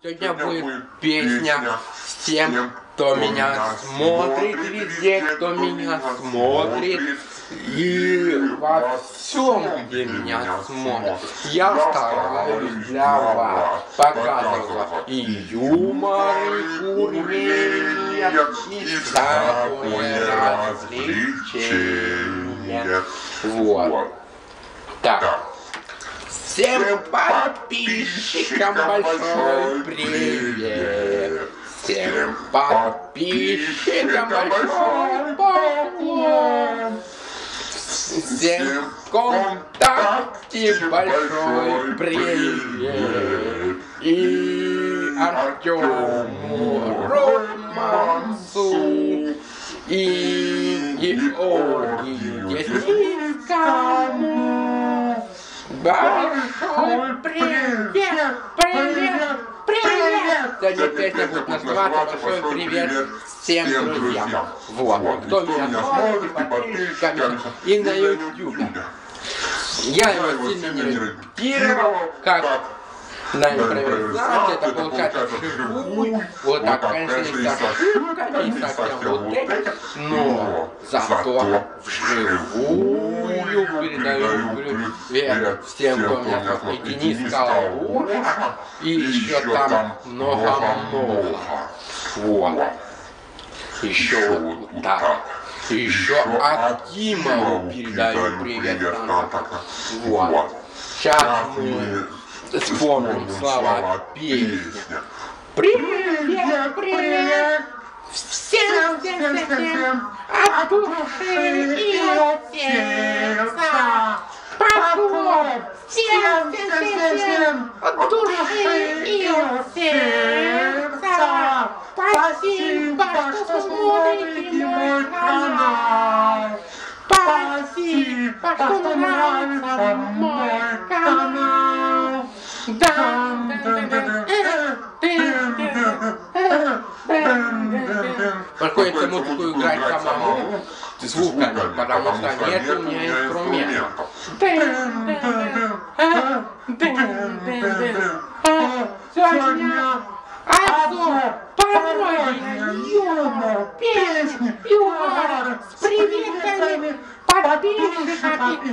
Сегодня будет песня всем, кто меня смотрит, везде, кто меня смотрит, и во всем, где меня смотрят. Я стараюсь для вас показывать и юмор, и курение, и всякое развлечение. Вот. Так. Всем подписчикам большой привет! Всем подписчикам большой поклон! Всем ВКонтакте большой привет! И Артему, Романсу, и Георгию Деснискому. Большой привет, привет, привет! Сегодня песня будет называться «Большой привет всем друзьям». Вот, кто меня смотрит, подписчиками и на YouTube. Я его сильно не репетировал, как на импровизации, это получается вживую. Вот так, конечно, не с ошибками, не совсем вот этим, но зато вживую передаю привет всем, кто меня смотрит. И Денис Калуша, и еще там много-много. Вот. Еще вот так. Еще Акимову передаю привет. Вот. Сейчас мы вспомним слова песни. Привет, привет! Всем, всем, всем! От души и от сердца! Поклон! Всем, всем, всем! От души и от сердца! Спасибо, что смотрите мой канал! Спасибо, что нравится мой канал! Приходится музыку играть самому звуками, потому что нет у меня инструментов. Сегодня обзор пародия, юмор, песни, юмор с приветами, подписчиками,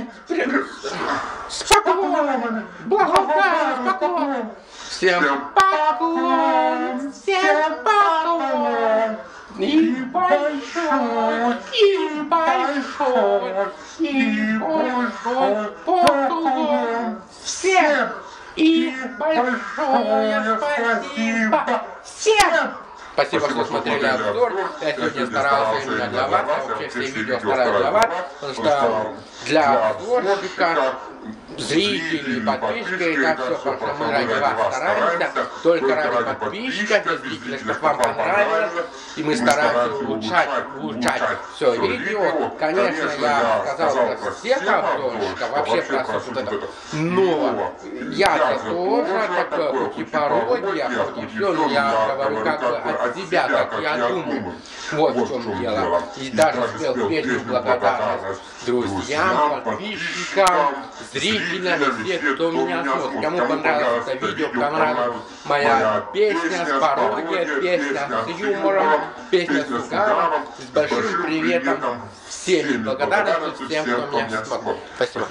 с поклонами, благодарность, поклон. Всем поклон, всем поклон. И большой, и большой, и большой поклон. Всем и большое спасибо всем. Спасибо, что смотрели обзор. Я сегодня старался именно для вас, я вообще все видео стараюсь для вас, потому что для обзорщика, зрителей, подписчиков, и так все, потому что мы ради вас стараемся, только ради подписчиков, для зрителей, чтобы вам понравилось, и мы стараемся улучшать все видео. Конечно, я сказал про всех обзорщиков, вообще про все вот это, но я-то тоже, такое, хоть и пародия, хоть и все, но я говорю как бы от себя, как я думаю. Вот в чем дело. И даже спел песню благодарность друзьям, подписчикам, зрителям, всем, кто меня смотрит. Кому понравилось это видео, понравилась моя песня с пародией, песня с юмором, песня с угаром, с большим приветом всем и благодарностью всем, кто меня смотрит. Спасибо.